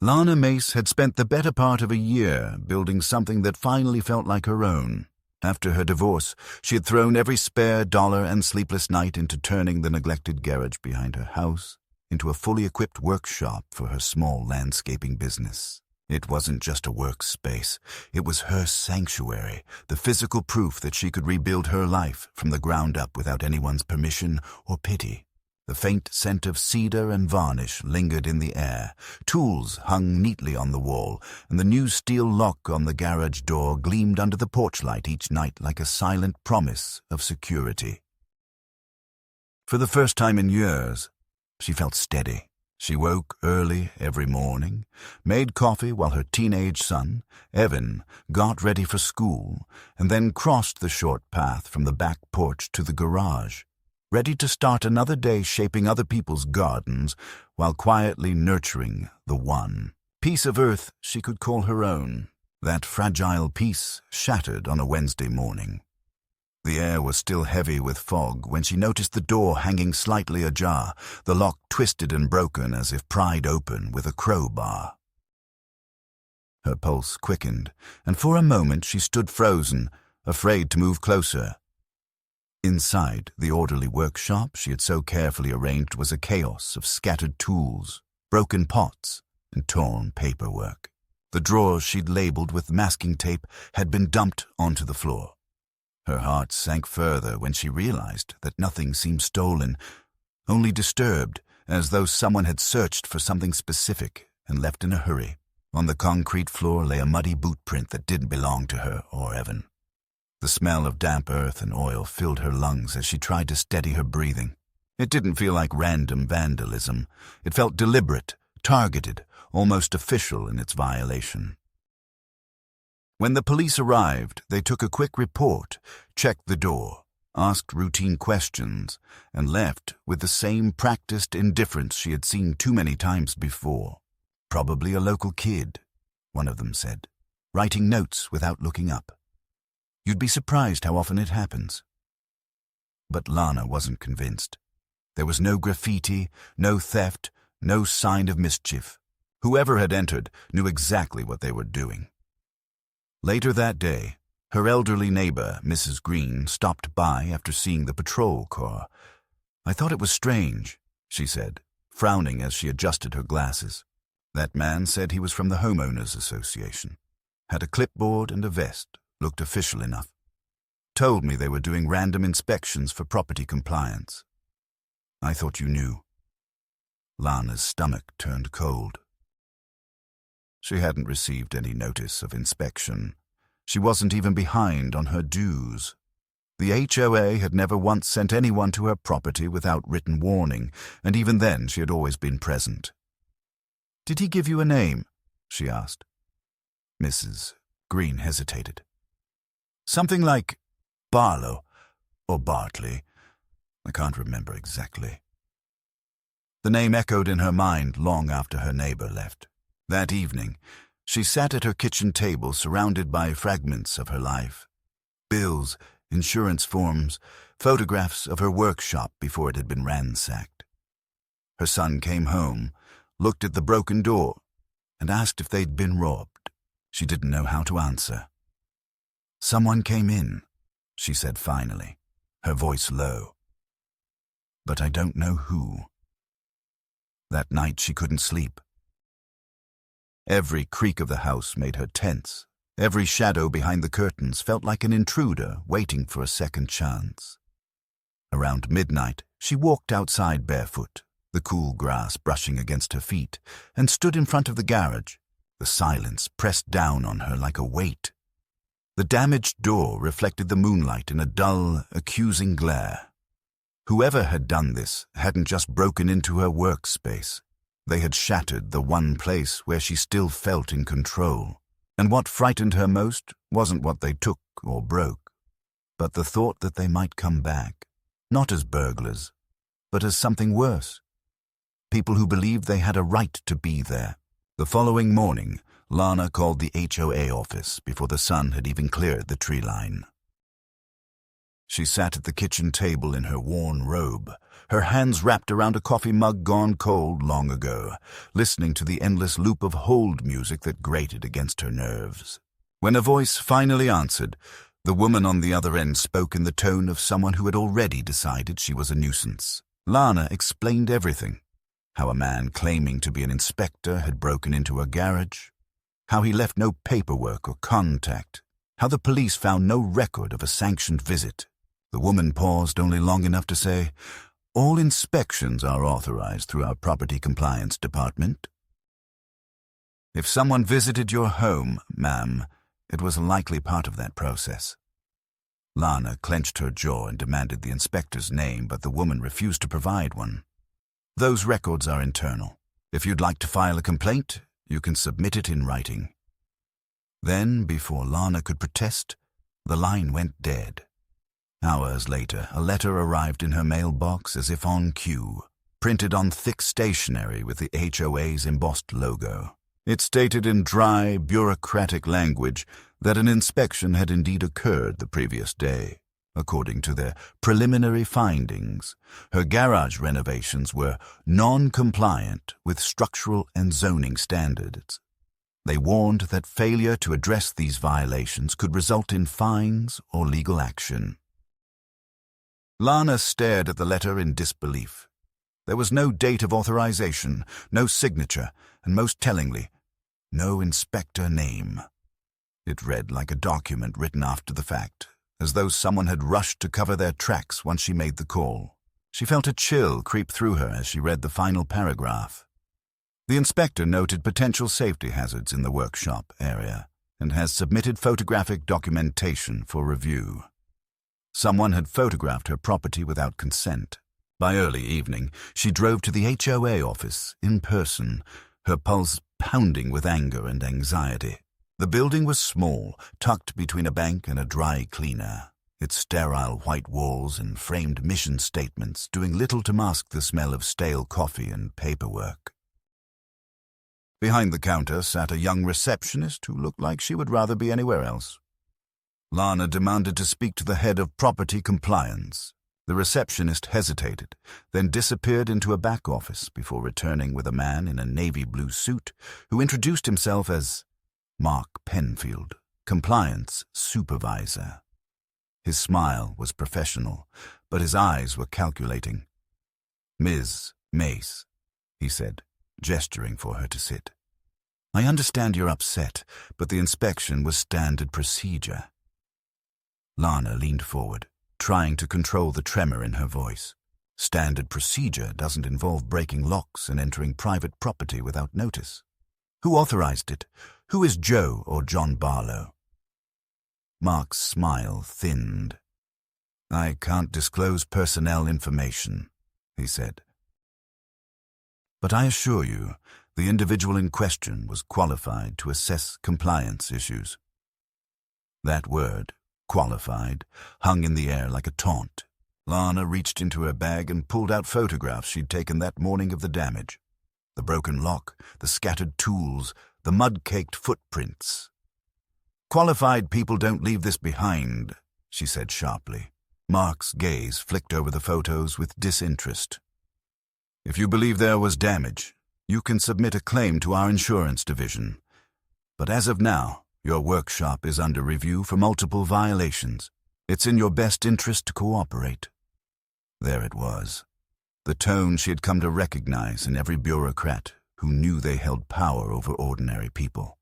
Lana Mace had spent the better part of a year building something that finally felt like her own. After her divorce, she had thrown every spare dollar and sleepless night into turning the neglected garage behind her house into a fully equipped workshop for her small landscaping business. It wasn't just a workspace. It was her sanctuary, the physical proof that she could rebuild her life from the ground up without anyone's permission or pity. The faint scent of cedar and varnish lingered in the air. Tools hung neatly on the wall, and the new steel lock on the garage door gleamed under the porch light each night like a silent promise of security. For the first time in years, she felt steady. She woke early every morning, made coffee while her teenage son, Evan, got ready for school, and then crossed the short path from the back porch to the garage, ready to start another day shaping other people's gardens while quietly nurturing the one piece of earth she could call her own. That fragile piece shattered on a Wednesday morning. The air was still heavy with fog when she noticed the door hanging slightly ajar, the lock twisted and broken as if pried open with a crowbar. Her pulse quickened, and for a moment she stood frozen, afraid to move closer. Inside the orderly workshop she had so carefully arranged was a chaos of scattered tools, broken pots, and torn paperwork. The drawers she'd labeled with masking tape had been dumped onto the floor. Her heart sank further when she realized that nothing seemed stolen, only disturbed, as though someone had searched for something specific and left in a hurry. On the concrete floor lay a muddy boot print that didn't belong to her or Evan. The smell of damp earth and oil filled her lungs as she tried to steady her breathing. It didn't feel like random vandalism. It felt deliberate, targeted, almost official in its violation. When the police arrived, they took a quick report, checked the door, asked routine questions, and left with the same practiced indifference she had seen too many times before. "Probably a local kid," one of them said, "writing notes without looking up. You'd be surprised how often it happens." But Lana wasn't convinced. There was no graffiti, no theft, no sign of mischief. Whoever had entered knew exactly what they were doing. Later that day, her elderly neighbor, Mrs. Green, stopped by after seeing the patrol car. "I thought it was strange," she said, frowning as she adjusted her glasses. "That man said he was from the Homeowners Association. Had a clipboard and a vest, looked official enough. Told me they were doing random inspections for property compliance. I thought you knew." Lana's stomach turned cold. She hadn't received any notice of inspection. She wasn't even behind on her dues. The HOA had never once sent anyone to her property without written warning, and even then she had always been present. "Did he give you a name?" she asked. Mrs. Green hesitated. "Something like Barlow or Bartley. I can't remember exactly." The name echoed in her mind long after her neighbor left. That evening, she sat at her kitchen table surrounded by fragments of her life. Bills, insurance forms, photographs of her workshop before it had been ransacked. Her son came home, looked at the broken door, and asked if they'd been robbed. She didn't know how to answer. "Someone came in," she said finally, her voice low. "But I don't know who." That night she couldn't sleep. Every creak of the house made her tense. Every shadow behind the curtains felt like an intruder waiting for a second chance. Around midnight, she walked outside barefoot, the cool grass brushing against her feet, and stood in front of the garage. The silence pressed down on her like a weight. The damaged door reflected the moonlight in a dull, accusing glare. Whoever had done this hadn't just broken into her workspace. They had shattered the one place where she still felt in control. And what frightened her most wasn't what they took or broke, but the thought that they might come back, not as burglars, but as something worse. People who believed they had a right to be there. The following morning, Lana called the HOA office before the sun had even cleared the tree line. She sat at the kitchen table in her worn robe, her hands wrapped around a coffee mug gone cold long ago, listening to the endless loop of hold music that grated against her nerves. When a voice finally answered, the woman on the other end spoke in the tone of someone who had already decided she was a nuisance. Lana explained everything. How a man claiming to be an inspector had broken into a garage, how he left no paperwork or contact, how the police found no record of a sanctioned visit. The woman paused only long enough to say, "All inspections are authorized through our property compliance department. If someone visited your home, ma'am, it was likely part of that process." Lana clenched her jaw and demanded the inspector's name, but the woman refused to provide one. "Those records are internal. If you'd like to file a complaint, you can submit it in writing." Then, before Lana could protest, the line went dead. Hours later, a letter arrived in her mailbox as if on cue, printed on thick stationery with the HOA's embossed logo. It stated in dry, bureaucratic language that an inspection had indeed occurred the previous day. According to their preliminary findings, her garage renovations were non-compliant with structural and zoning standards. They warned that failure to address these violations could result in fines or legal action. Lana stared at the letter in disbelief. There was no date of authorization, no signature, and most tellingly, no inspector name. It read like a document written after the fact, as though someone had rushed to cover their tracks once she made the call. She felt a chill creep through her as she read the final paragraph. The inspector noted potential safety hazards in the workshop area and has submitted photographic documentation for review. Someone had photographed her property without consent. By early evening, she drove to the HOA office in person, her pulse pounding with anger and anxiety. The building was small, tucked between a bank and a dry cleaner, its sterile white walls and framed mission statements doing little to mask the smell of stale coffee and paperwork. Behind the counter sat a young receptionist who looked like she would rather be anywhere else. Lana demanded to speak to the head of property compliance. The receptionist hesitated, then disappeared into a back office before returning with a man in a navy blue suit who introduced himself as Mark Penfield, compliance supervisor. His smile was professional, but his eyes were calculating. "Ms. Mace," he said, gesturing for her to sit. "I understand you're upset, but the inspection was standard procedure." Lana leaned forward, trying to control the tremor in her voice. Standard procedure doesn't involve breaking locks and entering private property without notice. Who authorized it? Who is Joe or John Barlow? Mark's smile thinned. "I can't disclose personnel information," he said. "But I assure you, the individual in question was qualified to assess compliance issues." That word, qualified, hung in the air like a taunt. Lana reached into her bag and pulled out photographs she'd taken that morning of the damage. The broken lock, the scattered tools, the mud-caked footprints. "Qualified people don't leave this behind," she said sharply. Mark's gaze flicked over the photos with disinterest. "If you believe there was damage, you can submit a claim to our insurance division. But as of now, your workshop is under review for multiple violations. It's in your best interest to cooperate." There it was, the tone she had come to recognize in every bureaucrat who knew they held power over ordinary people.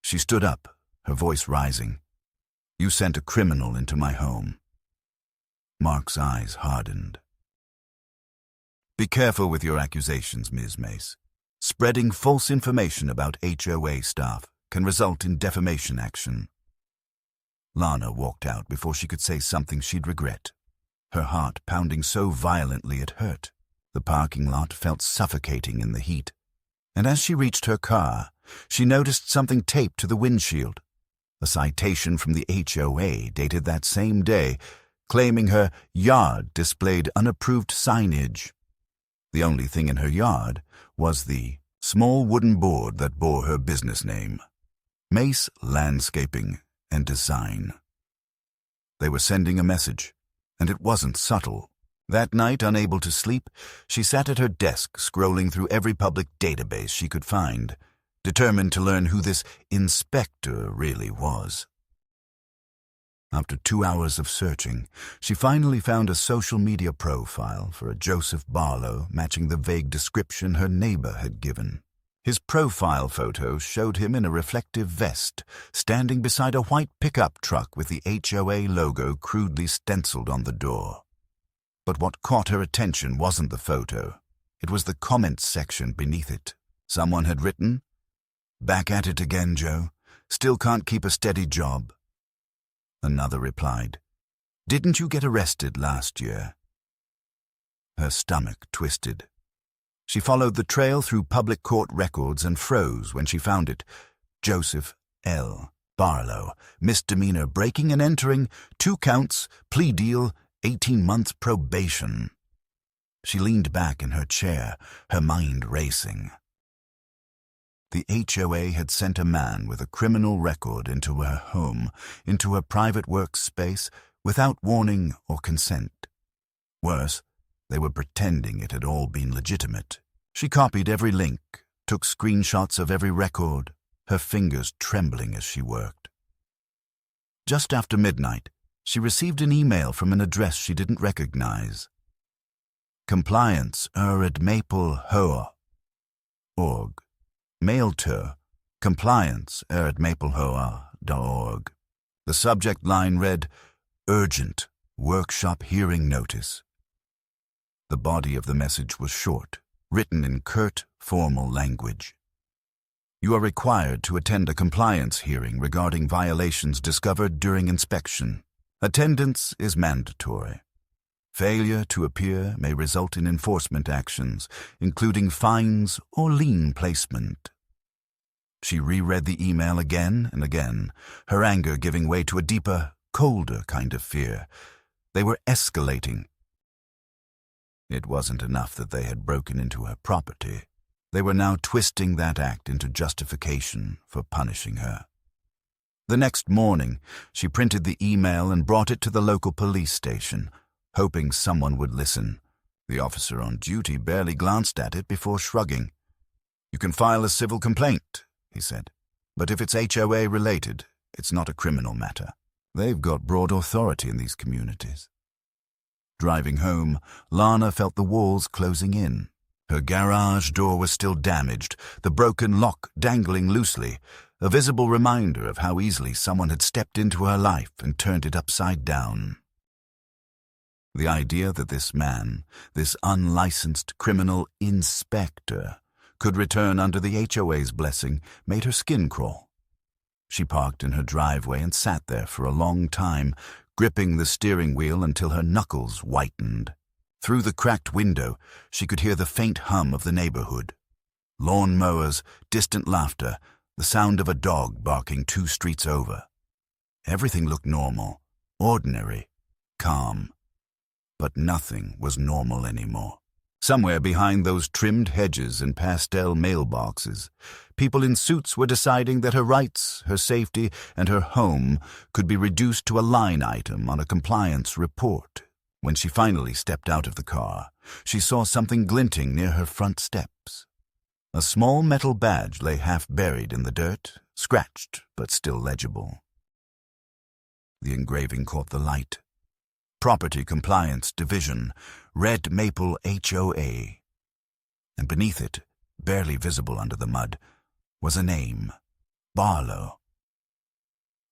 She stood up, her voice rising. "You sent a criminal into my home." Mark's eyes hardened. "Be careful with your accusations, Ms. Mace. Spreading false information about HOA staff can result in defamation action." Lana walked out before she could say something she'd regret, her heart pounding so violently it hurt. The parking lot felt suffocating in the heat, and as she reached her car, she noticed something taped to the windshield. A citation from the HOA dated that same day, claiming her yard displayed unapproved signage. The only thing in her yard was the small wooden board that bore her business name, Mace Landscaping and Design. They were sending a message, and it wasn't subtle. That night, unable to sleep, she sat at her desk scrolling through every public database she could find, determined to learn who this inspector really was. After 2 hours of searching, she finally found a social media profile for a Joseph Barlow matching the vague description her neighbor had given. His profile photo showed him in a reflective vest, standing beside a white pickup truck with the HOA logo crudely stenciled on the door. But what caught her attention wasn't the photo. It was the comments section beneath it. Someone had written, "Back at it again, Joe. Still can't keep a steady job." Another replied, "Didn't you get arrested last year?" Her stomach twisted. She followed the trail through public court records and froze when she found it. Joseph L. Barlow, misdemeanor breaking and entering, 2 counts, plea deal, 18 months probation. She leaned back in her chair, her mind racing. The HOA had sent a man with a criminal record into her home, into her private workspace, without warning or consent. Worse, they were pretending it had all been legitimate. She copied every link, took screenshots of every record, her fingers trembling as she worked. Just after midnight, she received an email from an address she didn't recognize. Compliance at Maple HOA.org. Mailed to compliance at maplehoa.org. The subject line read, "Urgent Workshop Hearing Notice." The body of the message was short, written in curt, formal language. You are required to attend a compliance hearing regarding violations discovered during inspection. Attendance is mandatory. Failure to appear may result in enforcement actions, including fines or lien placement. She reread the email again and again, her anger giving way to a deeper, colder kind of fear. They were escalating. It wasn't enough that they had broken into her property. They were now twisting that act into justification for punishing her. The next morning, she printed the email and brought it to the local police station, hoping someone would listen. The officer on duty barely glanced at it before shrugging. "You can file a civil complaint," he said. "But if it's HOA related, it's not a criminal matter. They've got broad authority in these communities." Driving home, Lana felt the walls closing in. Her garage door was still damaged, the broken lock dangling loosely, a visible reminder of how easily someone had stepped into her life and turned it upside down. The idea that this man, this unlicensed criminal inspector, could return under the HOA's blessing made her skin crawl. She parked in her driveway and sat there for a long time, gripping the steering wheel until her knuckles whitened. Through the cracked window, she could hear the faint hum of the neighborhood. Lawn mowers, distant laughter, the sound of a dog barking 2 streets over. Everything looked normal, ordinary, calm. But nothing was normal anymore. Somewhere behind those trimmed hedges and pastel mailboxes, people in suits were deciding that her rights, her safety, and her home could be reduced to a line item on a compliance report. When she finally stepped out of the car, she saw something glinting near her front steps. A small metal badge lay half buried in the dirt, scratched but still legible. The engraving caught the light. Property Compliance Division, Red Maple HOA. And beneath it, barely visible under the mud, was a name, Barlow.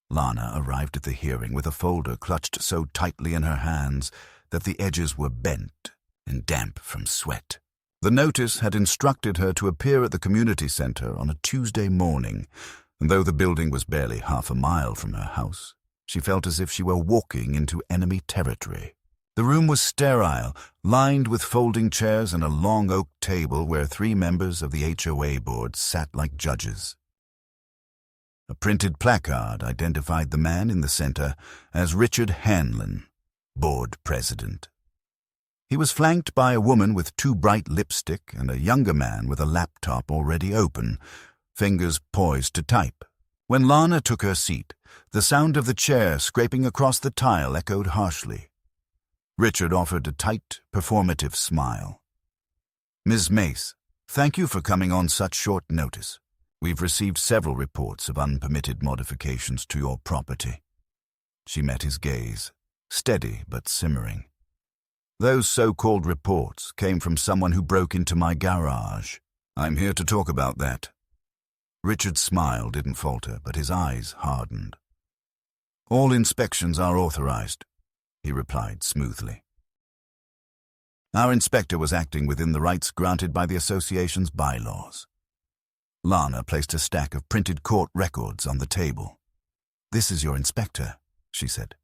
Lana arrived at the hearing with a folder clutched so tightly in her hands that the edges were bent and damp from sweat. The notice had instructed her to appear at the community center on a Tuesday morning, and though the building was barely half a mile from her house, she felt as if she were walking into enemy territory. The room was sterile, lined with folding chairs and a long oak table where 3 members of the HOA board sat like judges. A printed placard identified the man in the center as Richard Hanlon, board president. He was flanked by a woman with too bright lipstick and a younger man with a laptop already open, fingers poised to type, When Lana took her seat, the sound of the chair scraping across the tile echoed harshly. Richard offered a tight, performative smile. "Ms. Mace, thank you for coming on such short notice. We've received several reports of unpermitted modifications to your property." She met his gaze, steady but simmering. "Those so-called reports came from someone who broke into my garage. I'm here to talk about that." Richard's smile didn't falter, but his eyes hardened. "All inspections are authorized," he replied smoothly. Our inspector was acting within the rights granted by the association's bylaws. Lana placed a stack of printed court records on the table. "This is your inspector," she said.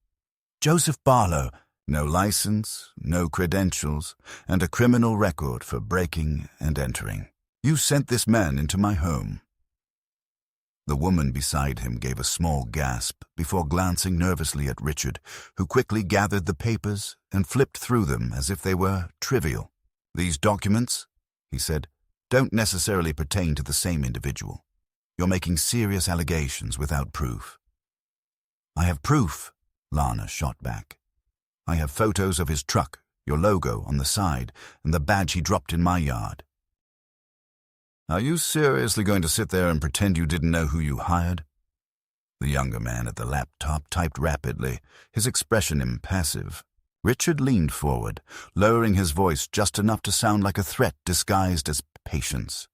"Joseph Barlow. No license, no credentials, and a criminal record for breaking and entering. You sent this man into my home." The woman beside him gave a small gasp before glancing nervously at Richard, who quickly gathered the papers and flipped through them as if they were trivial. "These documents," he said, "don't necessarily pertain to the same individual. You're making serious allegations without proof." "I have proof," Lana shot back. "I have photos of his truck, your logo on the side, and the badge he dropped in my yard." "Are you seriously going to sit there and pretend you didn't know who you hired?" The younger man at the laptop typed rapidly, his expression impassive. Richard leaned forward, lowering his voice just enough to sound like a threat disguised as patience.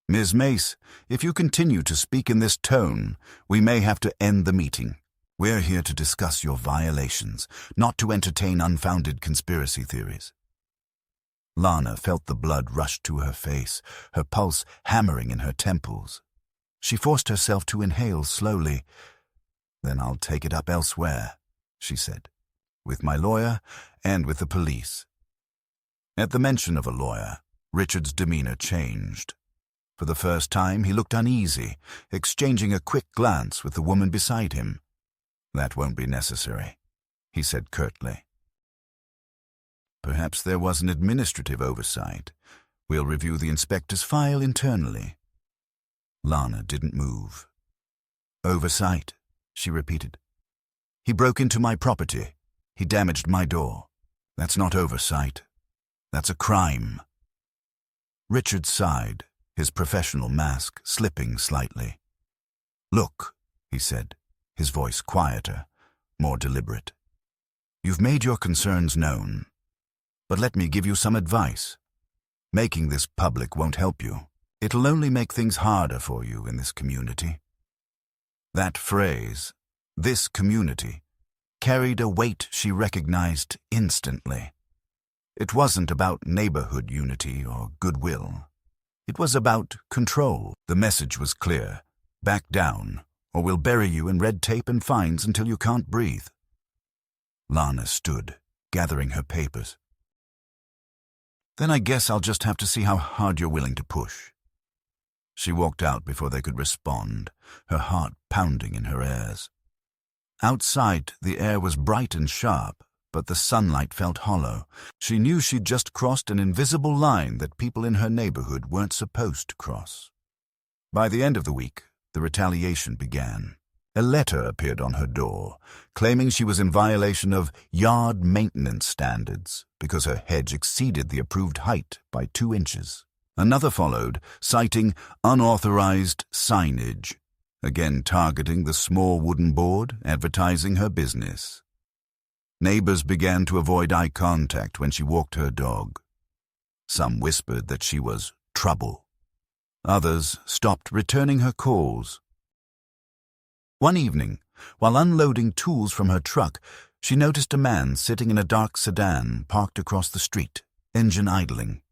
"Ms. Mace, if you continue to speak in this tone, we may have to end the meeting. We're here to discuss your violations, not to entertain unfounded conspiracy theories." Lana felt the blood rush to her face, her pulse hammering in her temples. She forced herself to inhale slowly. "Then I'll take it up elsewhere," she said, "with my lawyer and with the police." At the mention of a lawyer, Richard's demeanor changed. For the first time, he looked uneasy, exchanging a quick glance with the woman beside him. "That won't be necessary," he said curtly. "Perhaps there was an administrative oversight. We'll review the inspector's file internally." Lana didn't move. "Oversight," she repeated. "He broke into my property. He damaged my door. That's not oversight. That's a crime." Richard sighed, his professional mask slipping slightly. "Look," he said, his voice quieter, more deliberate. "You've made your concerns known. But let me give you some advice. Making this public won't help you. It'll only make things harder for you in this community." That phrase, "this community," carried a weight she recognized instantly. It wasn't about neighborhood unity or goodwill. It was about control. The message was clear. Back down, or we'll bury you in red tape and fines until you can't breathe. Lana stood, gathering her papers. "Then I guess I'll just have to see how hard you're willing to push." She walked out before they could respond, her heart pounding in her ears. Outside, the air was bright and sharp, but the sunlight felt hollow. She knew she'd just crossed an invisible line that people in her neighborhood weren't supposed to cross. By the end of the week, the retaliation began. A letter appeared on her door, claiming she was in violation of yard maintenance standards because her hedge exceeded the approved height by 2 inches. Another followed, citing unauthorized signage, again targeting the small wooden board advertising her business. Neighbors began to avoid eye contact when she walked her dog. Some whispered that she was trouble. Others stopped returning her calls. One evening, while unloading tools from her truck, she noticed a man sitting in a dark sedan parked across the street, engine idling.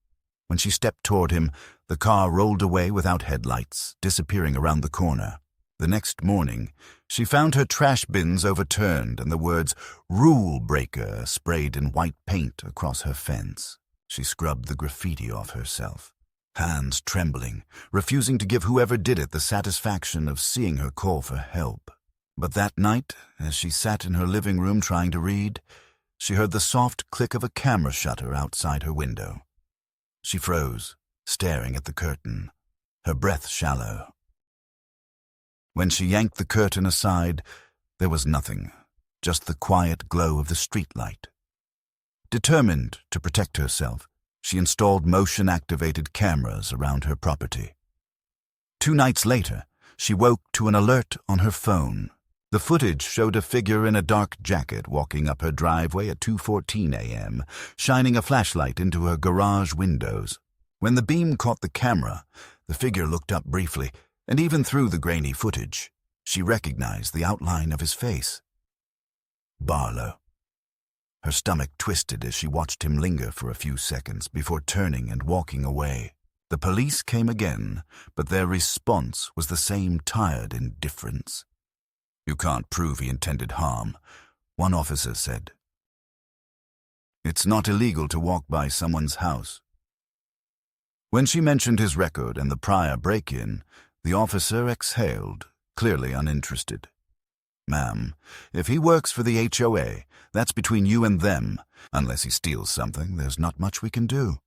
When she stepped toward him, the car rolled away without headlights, disappearing around the corner. The next morning, she found her trash bins overturned and the words "Rule Breaker" sprayed in white paint across her fence. She scrubbed the graffiti off herself, hands trembling, refusing to give whoever did it the satisfaction of seeing her call for help. But that night, as she sat in her living room trying to read, she heard the soft click of a camera shutter outside her window. She froze, staring at the curtain, her breath shallow. When she yanked the curtain aside, there was nothing, just the quiet glow of the streetlight. Determined to protect herself, she installed motion-activated cameras around her property. 2 nights later, she woke to an alert on her phone. The footage showed a figure in a dark jacket walking up her driveway at 2:14 a.m., shining a flashlight into her garage windows. When the beam caught the camera, the figure looked up briefly, and even through the grainy footage, she recognized the outline of his face. Barlow. Her stomach twisted as she watched him linger for a few seconds before turning and walking away. The police came again, but their response was the same tired indifference. "You can't prove he intended harm," one officer said. "It's not illegal to walk by someone's house." When she mentioned his record and the prior break-in, the officer exhaled, clearly uninterested. "Ma'am, if he works for the HOA, that's between you and them. Unless he steals something, there's not much we can do."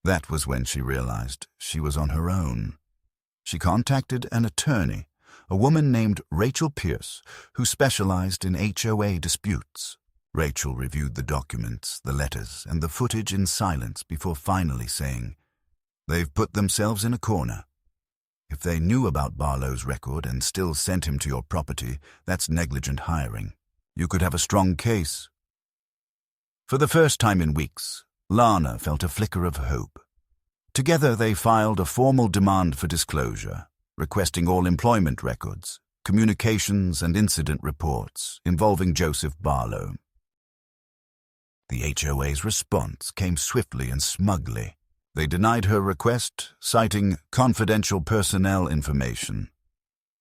That was when she realized she was on her own. She contacted an attorney, a woman named Rachel Pierce, who specialized in HOA disputes. Rachel reviewed the documents, the letters, and the footage in silence before finally saying, "They've put themselves in a corner. If they knew about Barlow's record and still sent him to your property, that's negligent hiring. You could have a strong case." For the first time in weeks, Lana felt a flicker of hope. Together they filed a formal demand for disclosure, requesting all employment records, communications and incident reports involving Joseph Barlow. The HOA's response came swiftly and smugly. They denied her request, citing confidential personnel information.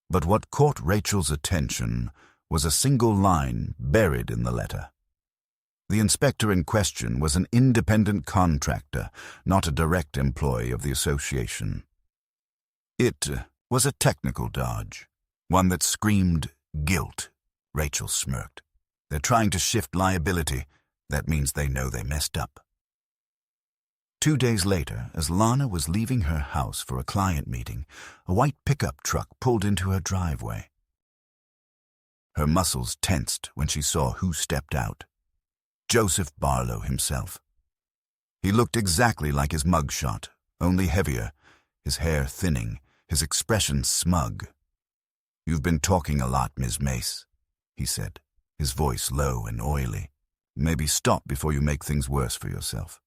But what caught Rachel's attention was a single line buried in the letter. The inspector in question was an independent contractor, not a direct employee of the association. It was a technical dodge, one that screamed guilt. Rachel smirked. "They're trying to shift liability. That means they know they messed up." 2 days later, as Lana was leaving her house for a client meeting, a white pickup truck pulled into her driveway. Her muscles tensed when she saw who stepped out. Joseph Barlow himself. He looked exactly like his mugshot, only heavier, his hair thinning, his expression smug. "You've been talking a lot, Ms. Mace," he said, his voice low and oily. "Maybe stop before you make things worse for yourself."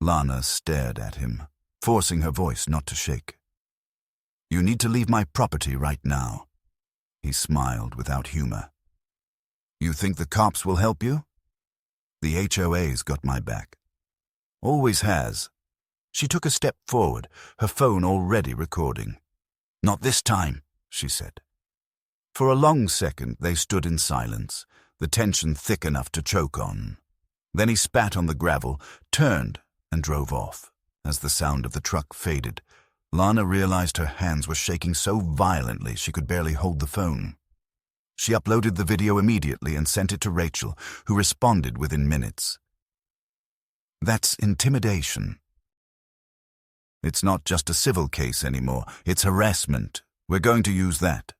Lana stared at him, forcing her voice not to shake. "You need to leave my property right now." He smiled without humor. "You think the cops will help you?" "The HOA's got my back. Always has." She took a step forward, her phone already recording. "Not this time," she said. For a long second they stood in silence, the tension thick enough to choke on. Then he spat on the gravel, turned, and drove off. As the sound of the truck faded, Lana realized her hands were shaking so violently she could barely hold the phone. She uploaded the video immediately and sent it to Rachel, who responded within minutes. "That's intimidation. It's not just a civil case anymore, it's harassment. We're going to use that."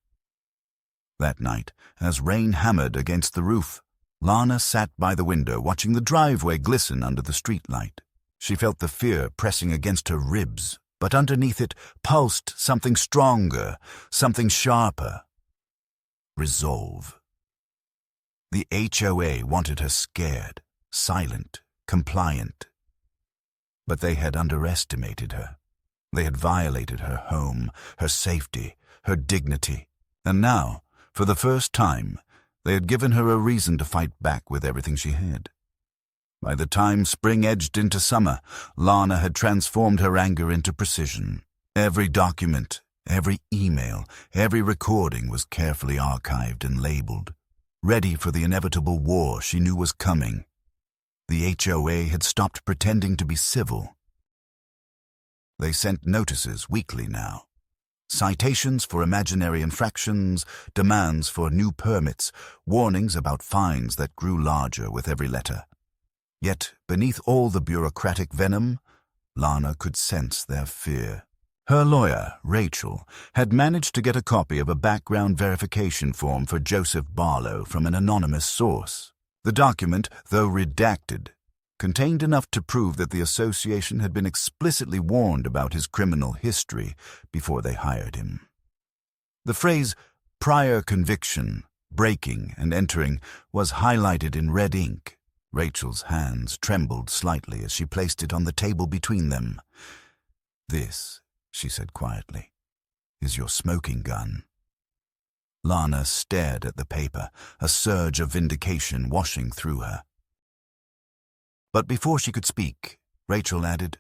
That night, as rain hammered against the roof, Lana sat by the window watching the driveway glisten under the streetlight. She felt the fear pressing against her ribs, but underneath it pulsed something stronger, something sharper. Resolve. The HOA wanted her scared, silent, compliant. But they had underestimated her. They had violated her home, her safety, her dignity. And now, for the first time, they had given her a reason to fight back with everything she had. By the time spring edged into summer, Lana had transformed her anger into precision. Every document, every email, every recording was carefully archived and labeled, ready for the inevitable war she knew was coming. The HOA had stopped pretending to be civil. They sent notices weekly now. Citations for imaginary infractions, demands for new permits, warnings about fines that grew larger with every letter. Yet, beneath all the bureaucratic venom, Lana could sense their fear. Her lawyer, Rachel, had managed to get a copy of a background verification form for Joseph Barlow from an anonymous source. The document, though redacted, contained enough to prove that the association had been explicitly warned about his criminal history before they hired him. The phrase prior conviction, breaking and entering was highlighted in red ink. Rachel's hands trembled slightly as she placed it on the table between them. "This," she said quietly, "is your smoking gun." Lana stared at the paper, a surge of vindication washing through her. But before she could speak, Rachel added,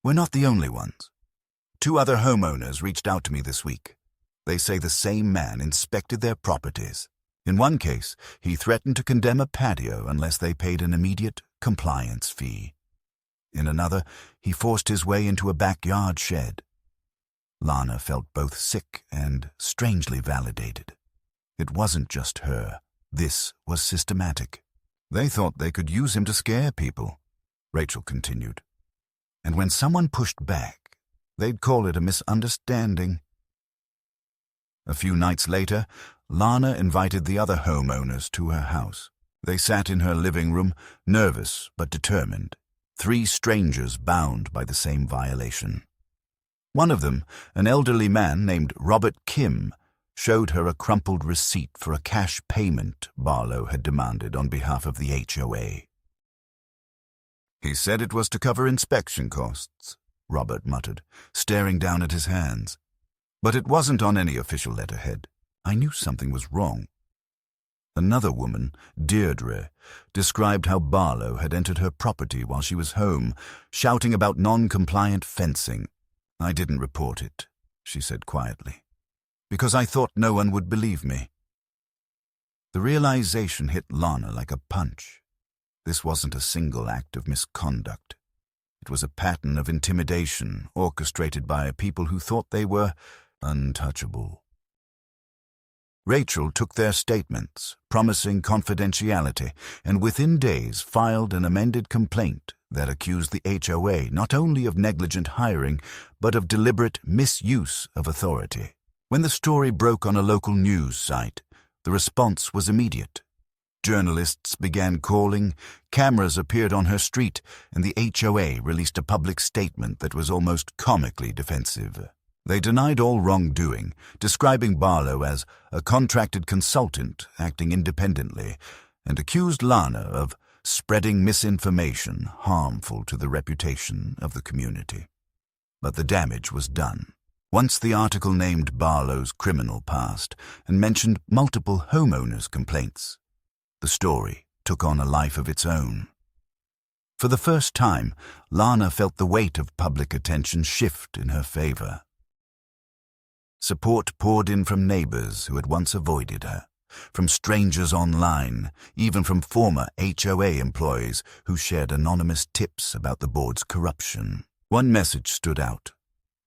"We're not the only ones. 2 other homeowners reached out to me this week. They say the same man inspected their properties. In one case, he threatened to condemn a patio unless they paid an immediate compliance fee. In another, he forced his way into a backyard shed." Lana felt both sick and strangely validated. It wasn't just her. This was systematic. "They thought they could use him to scare people," Rachel continued. "And when someone pushed back, they'd call it a misunderstanding." A few nights later, Lana invited the other homeowners to her house. They sat in her living room, nervous but determined, 3 strangers bound by the same violation. One of them, an elderly man named Robert Kim, showed her a crumpled receipt for a cash payment Barlow had demanded on behalf of the HOA. "He said it was to cover inspection costs," Robert muttered, staring down at his hands. "But it wasn't on any official letterhead. I knew something was wrong." Another woman, Deirdre, described how Barlow had entered her property while she was home, shouting about non-compliant fencing. "I didn't report it," she said quietly, "because I thought no one would believe me." The realization hit Lana like a punch. This wasn't a single act of misconduct. It was a pattern of intimidation orchestrated by people who thought they were untouchable. Rachel took their statements, promising confidentiality, and within days filed an amended complaint that accused the HOA not only of negligent hiring, but of deliberate misuse of authority. When the story broke on a local news site, the response was immediate. Journalists began calling, cameras appeared on her street, and the HOA released a public statement that was almost comically defensive. They denied all wrongdoing, describing Barlow as a contracted consultant acting independently, and accused Lana of spreading misinformation harmful to the reputation of the community. But the damage was done. Once the article named Barlow's criminal past and mentioned multiple homeowners' complaints, the story took on a life of its own. For the first time, Lana felt the weight of public attention shift in her favor. Support poured in from neighbors who had once avoided her, from strangers online, even from former HOA employees who shared anonymous tips about the board's corruption. One message stood out,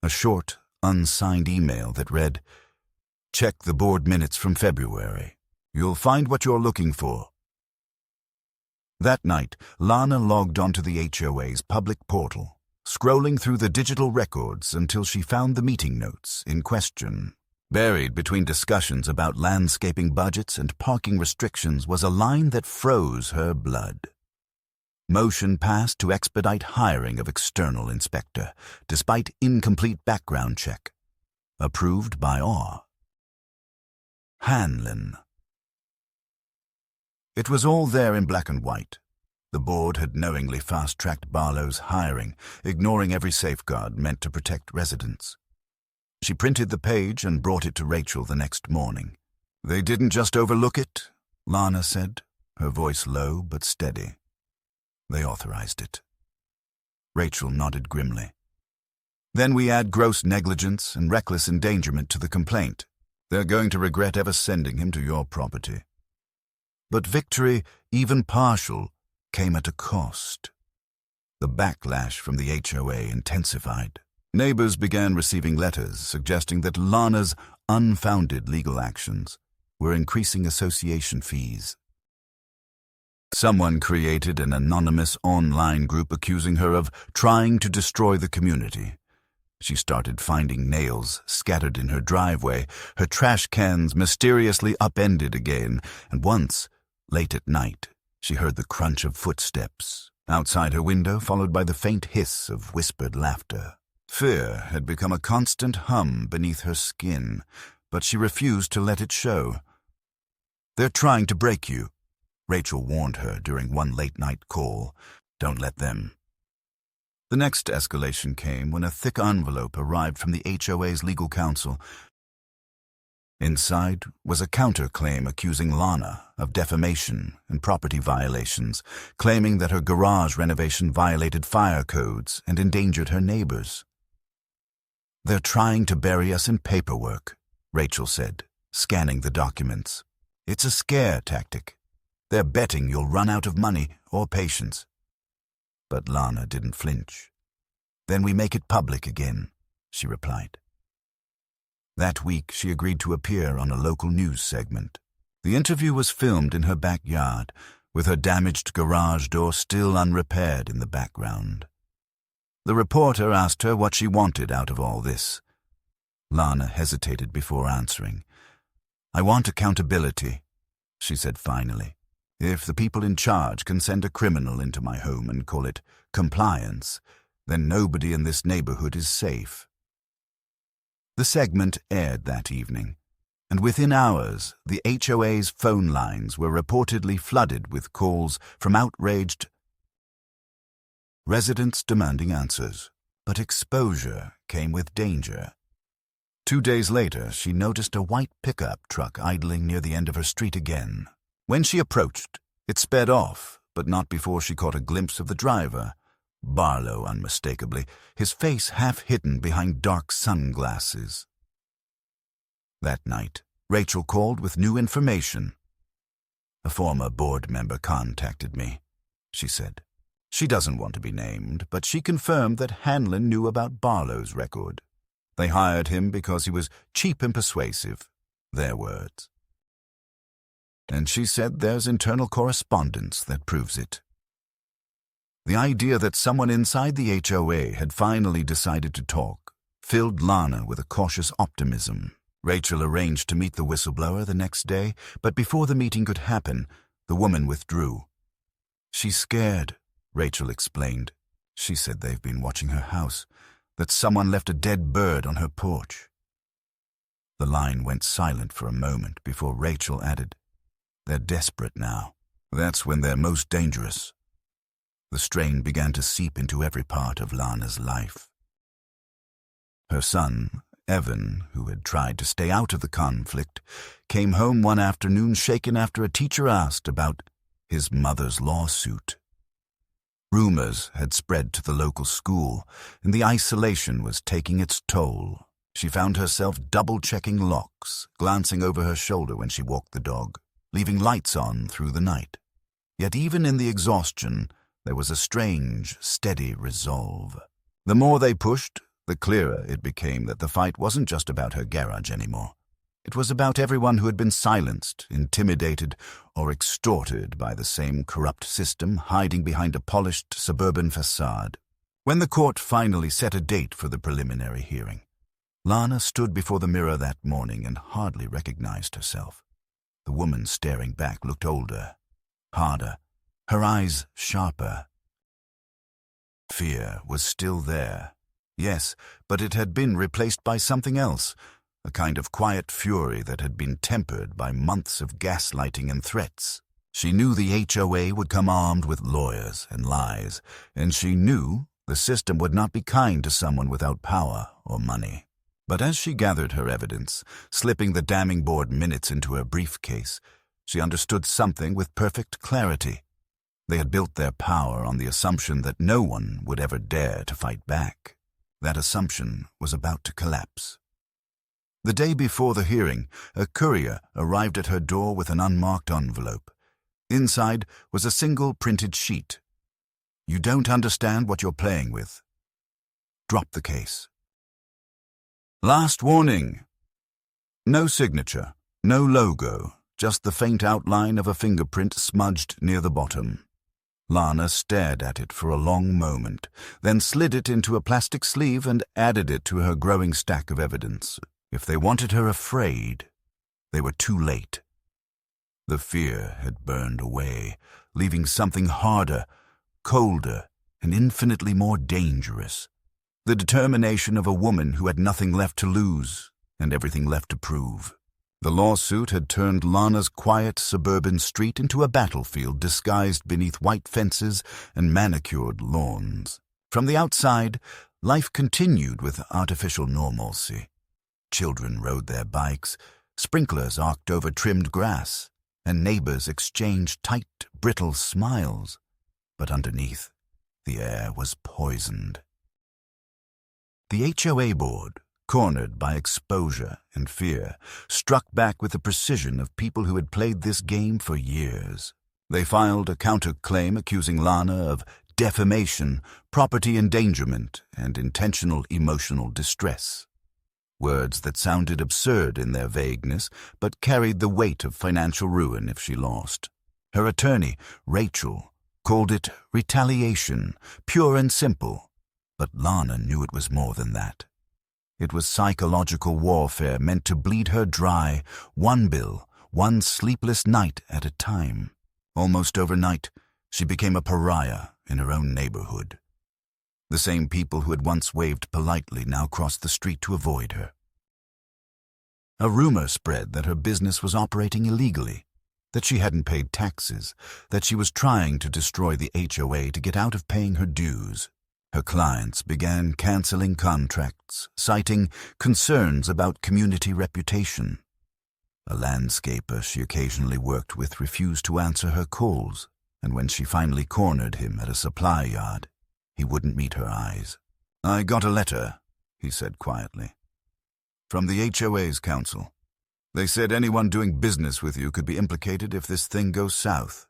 a short, unsigned email that read, "Check the board minutes from February. You'll find what you're looking for." That night, Lana logged onto the HOA's public portal, scrolling through the digital records until she found the meeting notes in question. Buried between discussions about landscaping budgets and parking restrictions was a line that froze her blood. Motion passed to expedite hiring of external inspector, despite incomplete background check. Approved by all. Hanlon. It was all there in black and white. The board had knowingly fast-tracked Barlow's hiring, ignoring every safeguard meant to protect residents. She printed the page and brought it to Rachel the next morning. "They didn't just overlook it," Lana said, her voice low but steady. "They authorized it." Rachel nodded grimly. "Then we add gross negligence and reckless endangerment to the complaint. They're going to regret ever sending him to your property." But victory, even partial, came at a cost. The backlash from the HOA intensified. Neighbors began receiving letters suggesting that Lana's unfounded legal actions were increasing association fees. Someone created an anonymous online group accusing her of trying to destroy the community. She started finding nails scattered in her driveway, her trash cans mysteriously upended again, and once, late at night, she heard the crunch of footsteps outside her window, followed by the faint hiss of whispered laughter. Fear had become a constant hum beneath her skin, but she refused to let it show. "They're trying to break you," Rachel warned her during one late-night call. "Don't let them." The next escalation came when a thick envelope arrived from the HOA's legal counsel. Inside was a counterclaim accusing Lana of defamation and property violations, claiming that her garage renovation violated fire codes and endangered her neighbors. "They're trying to bury us in paperwork," Rachel said, scanning the documents. "It's a scare tactic. They're betting you'll run out of money or patience." But Lana didn't flinch. "Then we make it public again," she replied. That week, she agreed to appear on a local news segment. The interview was filmed in her backyard, with her damaged garage door still unrepaired in the background. The reporter asked her what she wanted out of all this. Lana hesitated before answering. "I want accountability," she said finally. "If the people in charge can send a criminal into my home and call it compliance, then nobody in this neighborhood is safe." The segment aired that evening, and within hours, the HOA's phone lines were reportedly flooded with calls from outraged residents demanding answers. But exposure came with danger. 2 days later, she noticed a white pickup truck idling near the end of her street again. When she approached, it sped off, but not before she caught a glimpse of the driver. Barlow, unmistakably, his face half hidden behind dark sunglasses. That night, Rachel called with new information. "A former board member contacted me," she said. "She doesn't want to be named, but she confirmed that Hanlon knew about Barlow's record. They hired him because he was cheap and persuasive, their words. And she said there's internal correspondence that proves it." The idea that someone inside the HOA had finally decided to talk filled Lana with a cautious optimism. Rachel arranged to meet the whistleblower the next day, but before the meeting could happen, the woman withdrew. "She's scared," Rachel explained. "She said they've been watching her house, that someone left a dead bird on her porch." The line went silent for a moment before Rachel added, "They're desperate now. That's when they're most dangerous." The strain began to seep into every part of Lana's life. Her son, Evan, who had tried to stay out of the conflict, came home one afternoon shaken after a teacher asked about his mother's lawsuit. Rumors had spread to the local school, and the isolation was taking its toll. She found herself double-checking locks, glancing over her shoulder when she walked the dog, leaving lights on through the night. Yet even in the exhaustion, there was a strange, steady resolve. The more they pushed, the clearer it became that the fight wasn't just about her garage anymore. It was about everyone who had been silenced, intimidated, or extorted by the same corrupt system hiding behind a polished suburban facade. When the court finally set a date for the preliminary hearing, Lana stood before the mirror that morning and hardly recognized herself. The woman staring back looked older, harder, her eyes sharper. Fear was still there. Yes, but it had been replaced by something else, a kind of quiet fury that had been tempered by months of gaslighting and threats. She knew the HOA would come armed with lawyers and lies, and she knew the system would not be kind to someone without power or money. But as she gathered her evidence, slipping the damning board minutes into her briefcase, she understood something with perfect clarity. They had built their power on the assumption that no one would ever dare to fight back. That assumption was about to collapse. The day before the hearing, a courier arrived at her door with an unmarked envelope. Inside was a single printed sheet. "You don't understand what you're playing with. Drop the case." Last warning. No signature, no logo, just the faint outline of a fingerprint smudged near the bottom. Lana stared at it for a long moment, then slid it into a plastic sleeve and added it to her growing stack of evidence. If they wanted her afraid, they were too late. The fear had burned away, leaving something harder, colder, and infinitely more dangerous. The determination of a woman who had nothing left to lose and everything left to prove. The lawsuit had turned Lana's quiet suburban street into a battlefield disguised beneath white fences and manicured lawns. From the outside, life continued with artificial normalcy. Children rode their bikes, sprinklers arced over trimmed grass, and neighbors exchanged tight, brittle smiles. But underneath, the air was poisoned. The HOA board, cornered by exposure and fear, struck back with the precision of people who had played this game for years. They filed a counterclaim accusing Lana of defamation, property endangerment, and intentional emotional distress. Words that sounded absurd in their vagueness, but carried the weight of financial ruin if she lost. Her attorney, Rachel, called it retaliation, pure and simple, but Lana knew it was more than that. It was psychological warfare meant to bleed her dry, one bill, one sleepless night at a time. Almost overnight, she became a pariah in her own neighborhood. The same people who had once waved politely now crossed the street to avoid her. A rumor spread that her business was operating illegally, that she hadn't paid taxes, that she was trying to destroy the HOA to get out of paying her dues. Her clients began canceling contracts, citing concerns about community reputation. A landscaper she occasionally worked with refused to answer her calls, and when she finally cornered him at a supply yard, he wouldn't meet her eyes. "I got a letter," he said quietly, "from the HOA's council. They said anyone doing business with you could be implicated if this thing goes south."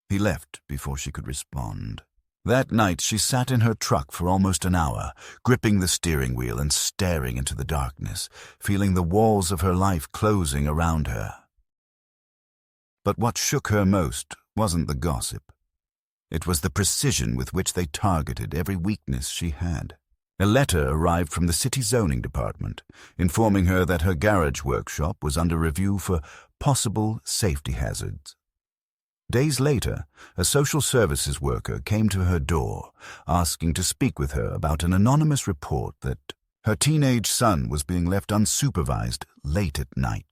He left before she could respond. That night she sat in her truck for almost an hour, gripping the steering wheel and staring into the darkness, feeling the walls of her life closing around her. But what shook her most wasn't the gossip. It was the precision with which they targeted every weakness she had. A letter arrived from the city zoning department, informing her that her garage workshop was under review for possible safety hazards. Days later, a social services worker came to her door, asking to speak with her about an anonymous report that her teenage son was being left unsupervised late at night.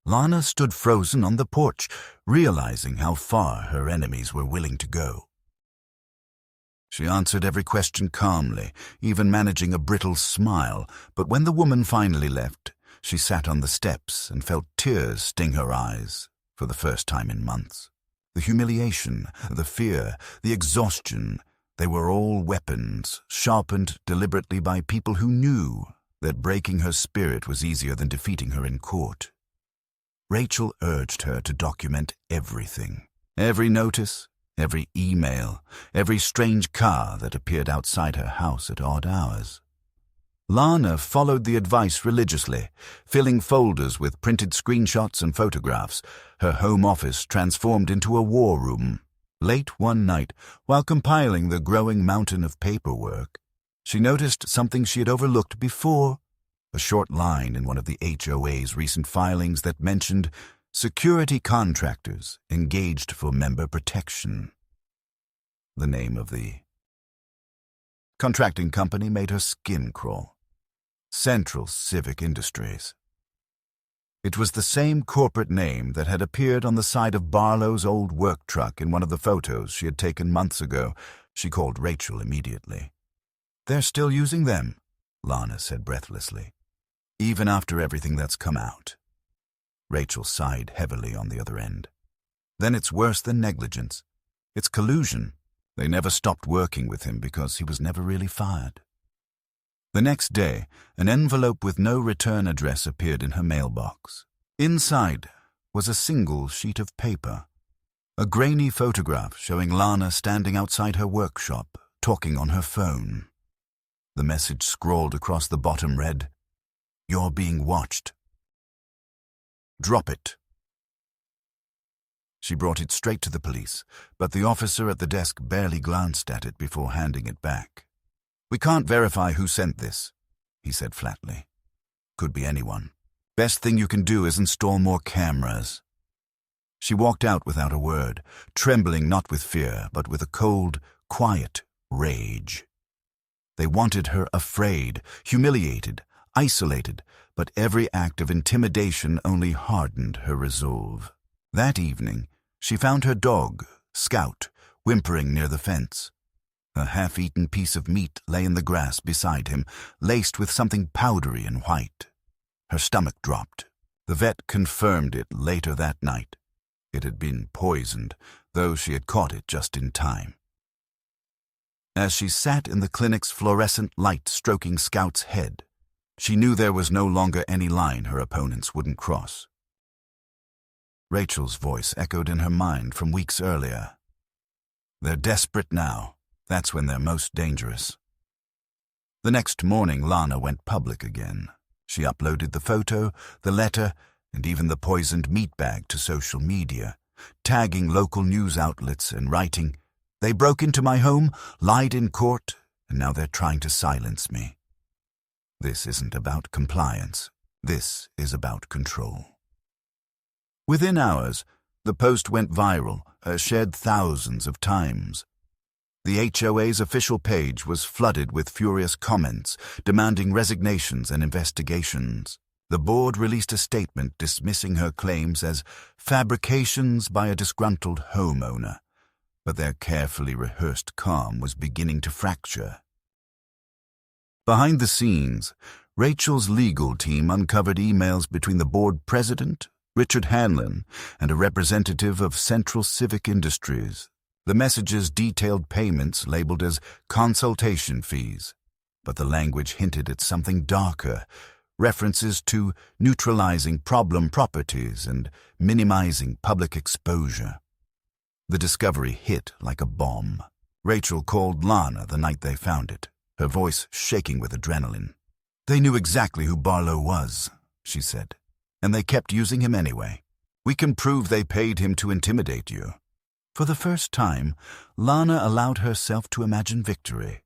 Lana stood frozen on the porch, realizing how far her enemies were willing to go. She answered every question calmly, even managing a brittle smile, but when the woman finally left, she sat on the steps and felt tears sting her eyes for the first time in months. The humiliation, the fear, the exhaustion, they were all weapons, sharpened deliberately by people who knew that breaking her spirit was easier than defeating her in court. Rachel urged her to document everything. Every notice, every email, every strange car that appeared outside her house at odd hours. Lana followed the advice religiously, filling folders with printed screenshots and photographs, her home office transformed into a war room. Late one night, while compiling the growing mountain of paperwork, she noticed something she had overlooked before, a short line in one of the HOA's recent filings that mentioned security contractors engaged for member protection. The name of the contracting company made her skin crawl. Central Civic Industries. It was the same corporate name that had appeared on the side of Barlow's old work truck in one of the photos she had taken months ago. She called Rachel immediately. "They're still using them," Lana said breathlessly, "even after everything that's come out." Rachel sighed heavily on the other end. "Then it's worse than negligence. It's collusion. They never stopped working with him because he was never really fired." The next day, an envelope with no return address appeared in her mailbox. Inside was a single sheet of paper, a grainy photograph showing Lana standing outside her workshop, talking on her phone. The message scrawled across the bottom read, "You're being watched. Drop it." She brought it straight to the police, but the officer at the desk barely glanced at it before handing it back. "We can't verify who sent this," he said flatly. "Could be anyone. Best thing you can do is install more cameras." She walked out without a word, trembling not with fear, but with a cold, quiet rage. They wanted her afraid, humiliated, isolated, but every act of intimidation only hardened her resolve. That evening, she found her dog, Scout, whimpering near the fence. A half-eaten piece of meat lay in the grass beside him, laced with something powdery and white. Her stomach dropped. The vet confirmed it later that night. It had been poisoned, though she had caught it just in time. As she sat in the clinic's fluorescent light stroking Scout's head, she knew there was no longer any line her opponents wouldn't cross. Rachel's voice echoed in her mind from weeks earlier. "They're desperate now. That's when they're most dangerous." The next morning, Lana went public again. She uploaded the photo, the letter, and even the poisoned meat bag to social media, tagging local news outlets and writing, "They broke into my home, lied in court, and now they're trying to silence me. This isn't about compliance. This is about control." Within hours, the post went viral, shared thousands of times. The HOA's official page was flooded with furious comments, demanding resignations and investigations. The board released a statement dismissing her claims as fabrications by a disgruntled homeowner, but their carefully rehearsed calm was beginning to fracture. Behind the scenes, Rachel's legal team uncovered emails between the board president, Richard Hanlon, and a representative of Central Civic Industries. The messages detailed payments labeled as consultation fees, but the language hinted at something darker, references to neutralizing problem properties and minimizing public exposure. The discovery hit like a bomb. Rachel called Lana the night they found it, her voice shaking with adrenaline. "They knew exactly who Barlow was," she said, "and they kept using him anyway. We can prove they paid him to intimidate you." For the first time, Lana allowed herself to imagine victory.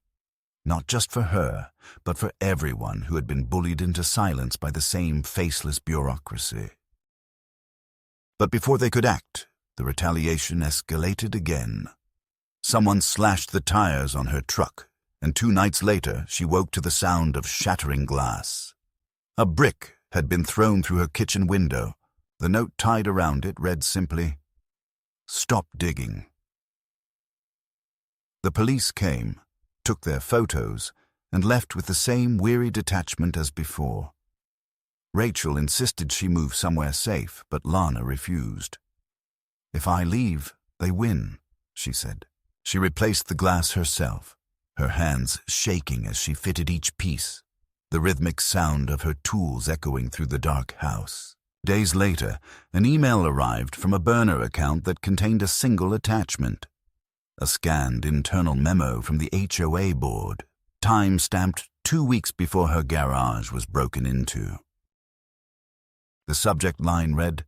Not just for her, but for everyone who had been bullied into silence by the same faceless bureaucracy. But before they could act, the retaliation escalated again. Someone slashed the tires on her truck, and 2 nights later she woke to the sound of shattering glass. A brick had been thrown through her kitchen window. The note tied around it read simply, "Stop digging." The police came, took their photos, and left with the same weary detachment as before. Rachel insisted she move somewhere safe, but Lana refused. "If I leave, they win," she said. She replaced the glass herself, her hands shaking as she fitted each piece, the rhythmic sound of her tools echoing through the dark house. Days later, an email arrived from a burner account that contained a single attachment. A scanned internal memo from the HOA board, time-stamped 2 weeks before her garage was broken into. The subject line read,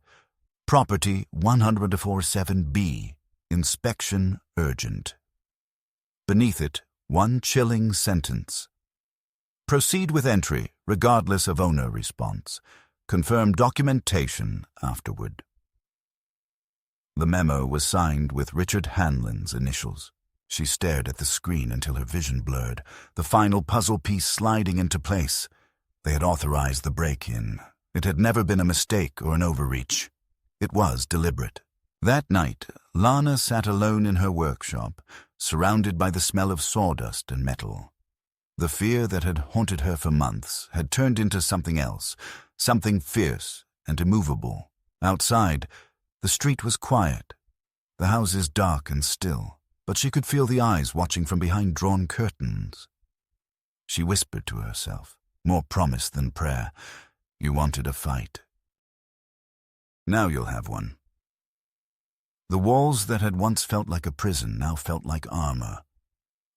"Property 147B, inspection urgent." Beneath it, one chilling sentence. "Proceed with entry, regardless of owner response. Confirm documentation afterward." The memo was signed with Richard Hanlon's initials. She stared at the screen until her vision blurred, the final puzzle piece sliding into place. They had authorized the break-in. It had never been a mistake or an overreach. It was deliberate. That night, Lana sat alone in her workshop, surrounded by the smell of sawdust and metal. The fear that had haunted her for months had turned into something else, something fierce and immovable. Outside, the street was quiet, the houses dark and still, but she could feel the eyes watching from behind drawn curtains. She whispered to herself, more promise than prayer, "You wanted a fight. Now you'll have one." The walls that had once felt like a prison now felt like armor.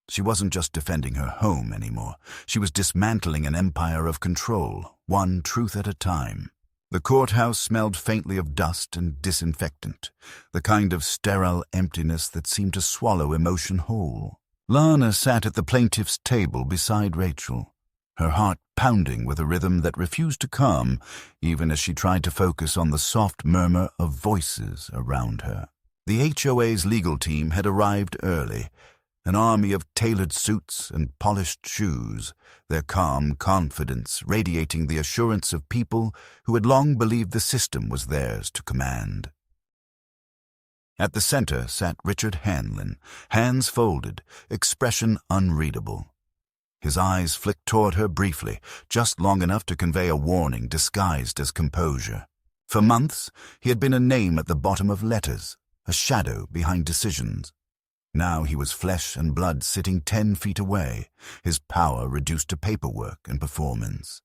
She wasn't just defending her home anymore. She was dismantling an empire of control, one truth at a time. The courthouse smelled faintly of dust and disinfectant, the kind of sterile emptiness that seemed to swallow emotion whole. Lana sat at the plaintiff's table beside Rachel, her heart pounding with a rhythm that refused to calm, even as she tried to focus on the soft murmur of voices around her. The HOA's legal team had arrived early, an army of tailored suits and polished shoes, their calm confidence radiating the assurance of people who had long believed the system was theirs to command. At the center sat Richard Hanlon, hands folded, expression unreadable. His eyes flicked toward her briefly, just long enough to convey a warning disguised as composure. For months, he had been a name at the bottom of letters, a shadow behind decisions. Now he was flesh and blood sitting 10 feet away, his power reduced to paperwork and performance.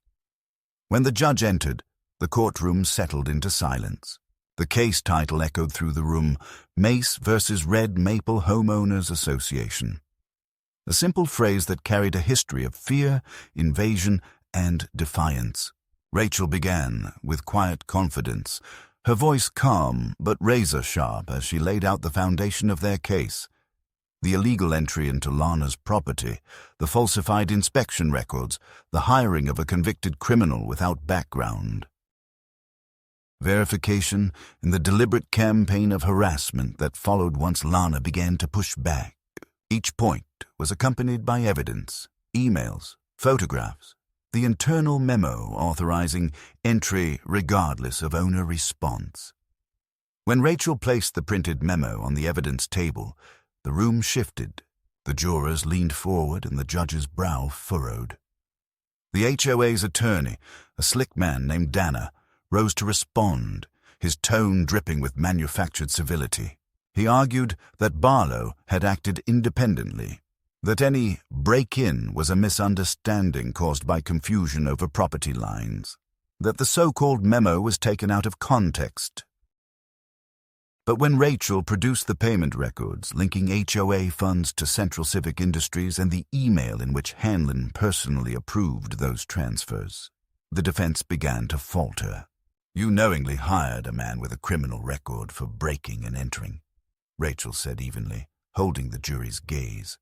When the judge entered, the courtroom settled into silence. The case title echoed through the room, Mace versus Red Maple Homeowners Association. A simple phrase that carried a history of fear, invasion, and defiance. Rachel began, with quiet confidence, her voice calm but razor-sharp as she laid out the foundation of their case. The illegal entry into Lana's property, the falsified inspection records, the hiring of a convicted criminal without background. Verification and the deliberate campaign of harassment that followed once Lana began to push back. Each point was accompanied by evidence, emails, photographs, the internal memo authorizing entry regardless of owner response. When Rachel placed the printed memo on the evidence table, the room shifted, the jurors leaned forward and the judge's brow furrowed. The HOA's attorney, a slick man named Dana, rose to respond, his tone dripping with manufactured civility. He argued that Barlow had acted independently, that any break-in was a misunderstanding caused by confusion over property lines, that the so-called memo was taken out of context. But when Rachel produced the payment records linking HOA funds to Central Civic Industries and the email in which Hanlon personally approved those transfers, the defense began to falter. "You knowingly hired a man with a criminal record for breaking and entering," Rachel said evenly, holding the jury's gaze.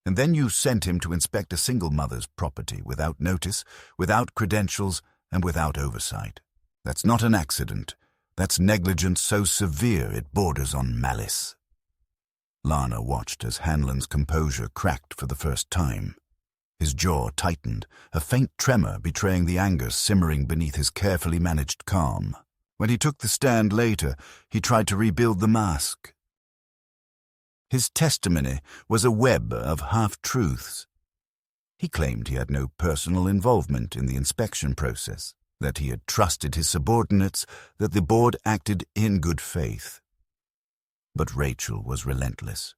"And then you sent him to inspect a single mother's property without notice, without credentials, and without oversight. That's not an accident. That's negligence so severe it borders on malice." Lana watched as Hanlon's composure cracked for the first time. His jaw tightened, a faint tremor betraying the anger simmering beneath his carefully managed calm. When he took the stand later, he tried to rebuild the mask. His testimony was a web of half-truths. He claimed he had no personal involvement in the inspection process, that he had trusted his subordinates, that the board acted in good faith. But Rachel was relentless.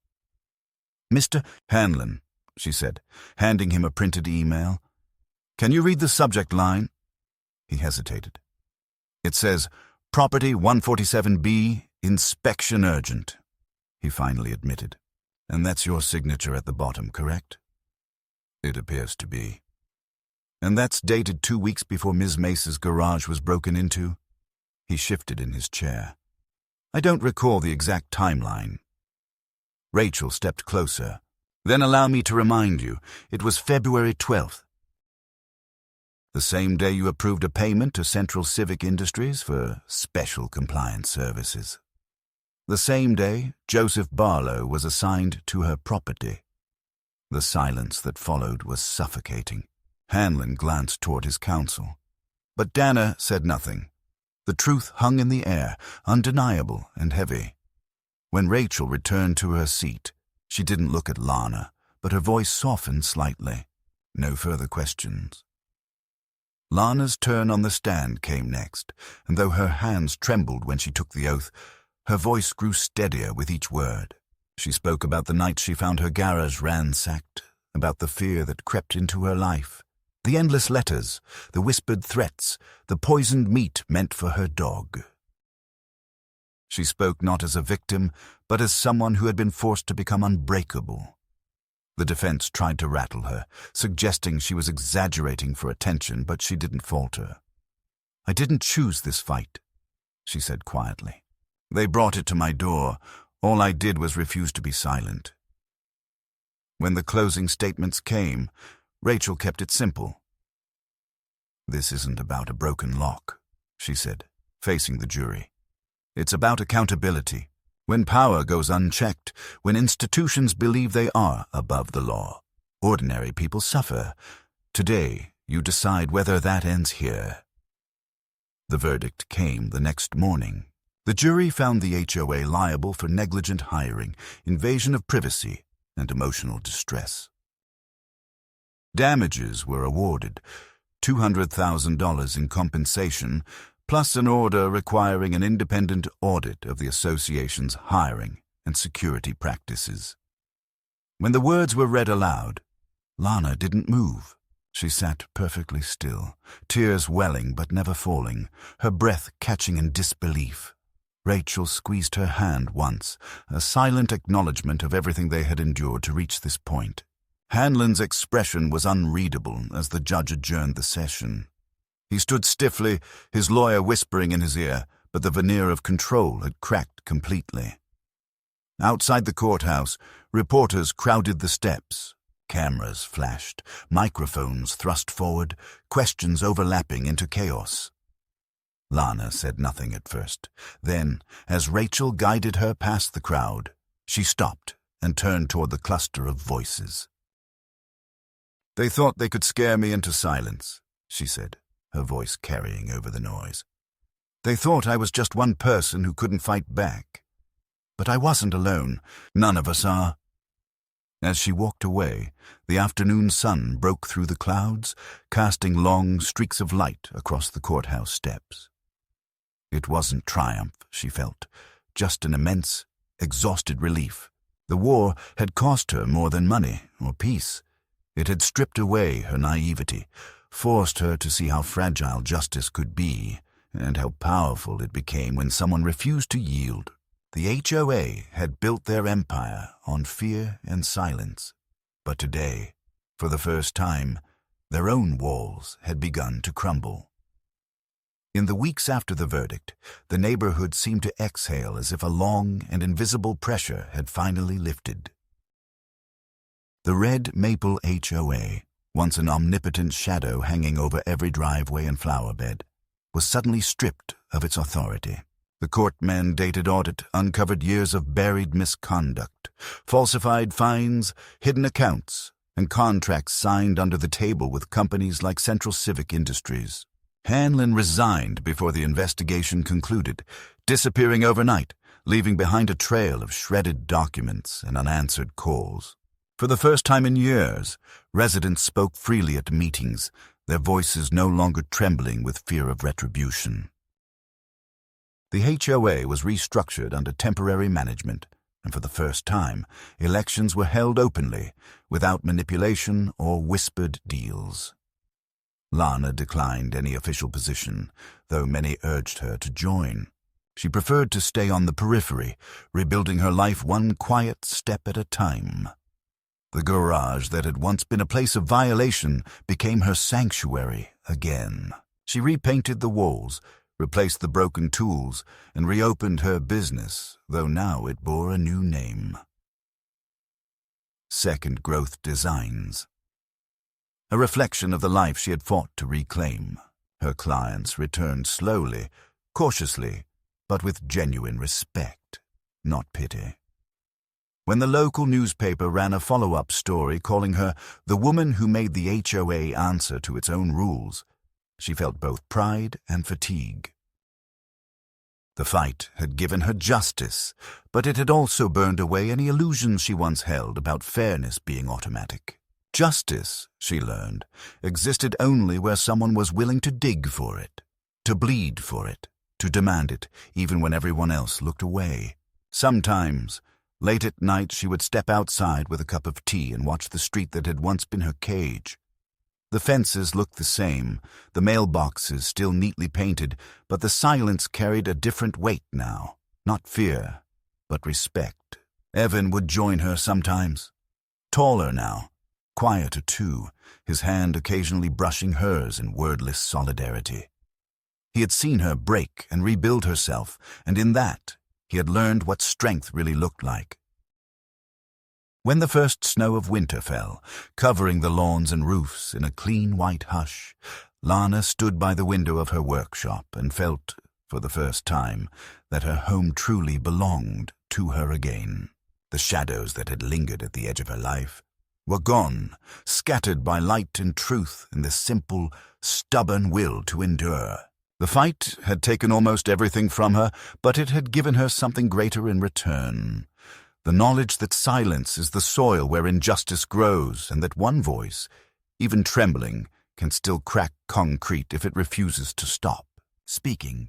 "Mr. Hanlon," she said, handing him a printed email. "Can you read the subject line?" He hesitated. "It says, Property 147B, Inspection Urgent," he finally admitted. "And that's your signature at the bottom, correct?" "It appears to be." "And that's dated 2 weeks before Ms. Mace's garage was broken into?" He shifted in his chair. "I don't recall the exact timeline." Rachel stepped closer. "Then allow me to remind you, it was February 12th. The same day you approved a payment to Central Civic Industries for special compliance services. The same day Joseph Barlow was assigned to her property." The silence that followed was suffocating. Hanlon glanced toward his counsel. But Dana said nothing. The truth hung in the air, undeniable and heavy. When Rachel returned to her seat, she didn't look at Lana, but her voice softened slightly. No further questions. Lana's turn on the stand came next, and though her hands trembled when she took the oath, her voice grew steadier with each word. She spoke about the night she found her garage ransacked, about the fear that crept into her life, the endless letters, the whispered threats, the poisoned meat meant for her dog. She spoke not as a victim, but as someone who had been forced to become unbreakable. The defense tried to rattle her, suggesting she was exaggerating for attention, but she didn't falter. "I didn't choose this fight," she said quietly. "They brought it to my door. All I did was refuse to be silent." When the closing statements came, Rachel kept it simple. "This isn't about a broken lock," she said, facing the jury. "It's about accountability. When power goes unchecked, when institutions believe they are above the law, ordinary people suffer. Today, you decide whether that ends here." The verdict came the next morning. The jury found the HOA liable for negligent hiring, invasion of privacy, and emotional distress. Damages were awarded, $200,000 in compensation, plus an order requiring an independent audit of the association's hiring and security practices. When the words were read aloud, Lana didn't move. She sat perfectly still, tears welling but never falling, her breath catching in disbelief. Rachel squeezed her hand once, a silent acknowledgement of everything they had endured to reach this point. Hanlon's expression was unreadable as the judge adjourned the session. He stood stiffly, his lawyer whispering in his ear, but the veneer of control had cracked completely. Outside the courthouse, reporters crowded the steps. Cameras flashed, microphones thrust forward, questions overlapping into chaos. Lana said nothing at first. Then, as Rachel guided her past the crowd, she stopped and turned toward the cluster of voices. "They thought they could scare me into silence," she said, her voice carrying over the noise. "They thought I was just one person who couldn't fight back. But I wasn't alone. None of us are." As she walked away, the afternoon sun broke through the clouds, casting long streaks of light across the courthouse steps. It wasn't triumph, she felt, just an immense, exhausted relief. The war had cost her more than money or peace. It had stripped away her naivety, forced her to see how fragile justice could be, and how powerful it became when someone refused to yield. The HOA had built their empire on fear and silence, but today, for the first time, their own walls had begun to crumble. In the weeks after the verdict, the neighborhood seemed to exhale as if a long and invisible pressure had finally lifted. The Red Maple HOA, once an omnipotent shadow hanging over every driveway and flower bed, was suddenly stripped of its authority. The court-mandated audit uncovered years of buried misconduct, falsified fines, hidden accounts, and contracts signed under the table with companies like Central Civic Industries. Hanlon resigned before the investigation concluded, disappearing overnight, leaving behind a trail of shredded documents and unanswered calls. For the first time in years, residents spoke freely at meetings, their voices no longer trembling with fear of retribution. The HOA was restructured under temporary management, and for the first time, elections were held openly, without manipulation or whispered deals. Lana declined any official position, though many urged her to join. She preferred to stay on the periphery, rebuilding her life one quiet step at a time. The garage that had once been a place of violation became her sanctuary again. She repainted the walls, replaced the broken tools, and reopened her business, though now it bore a new name. Second Growth Designs. A reflection of the life she had fought to reclaim. Her clients returned slowly, cautiously, but with genuine respect, not pity. When the local newspaper ran a follow-up story calling her the woman who made the HOA answer to its own rules, she felt both pride and fatigue. The fight had given her justice, but it had also burned away any illusions she once held about fairness being automatic. Justice, she learned, existed only where someone was willing to dig for it, to bleed for it, to demand it, even when everyone else looked away. Sometimes, late at night, she would step outside with a cup of tea and watch the street that had once been her cage. The fences looked the same, the mailboxes still neatly painted, but the silence carried a different weight now, not fear, but respect. Evan would join her sometimes, taller now, quieter too, his hand occasionally brushing hers in wordless solidarity. He had seen her break and rebuild herself, and in that, he had learned what strength really looked like. When the first snow of winter fell, covering the lawns and roofs in a clean white hush, Lana stood by the window of her workshop and felt, for the first time, that her home truly belonged to her again. The shadows that had lingered at the edge of her life were gone, scattered by light and truth and the simple, stubborn will to endure. The fight had taken almost everything from her, but it had given her something greater in return. The knowledge that silence is the soil where injustice grows, and that one voice, even trembling, can still crack concrete if it refuses to stop speaking.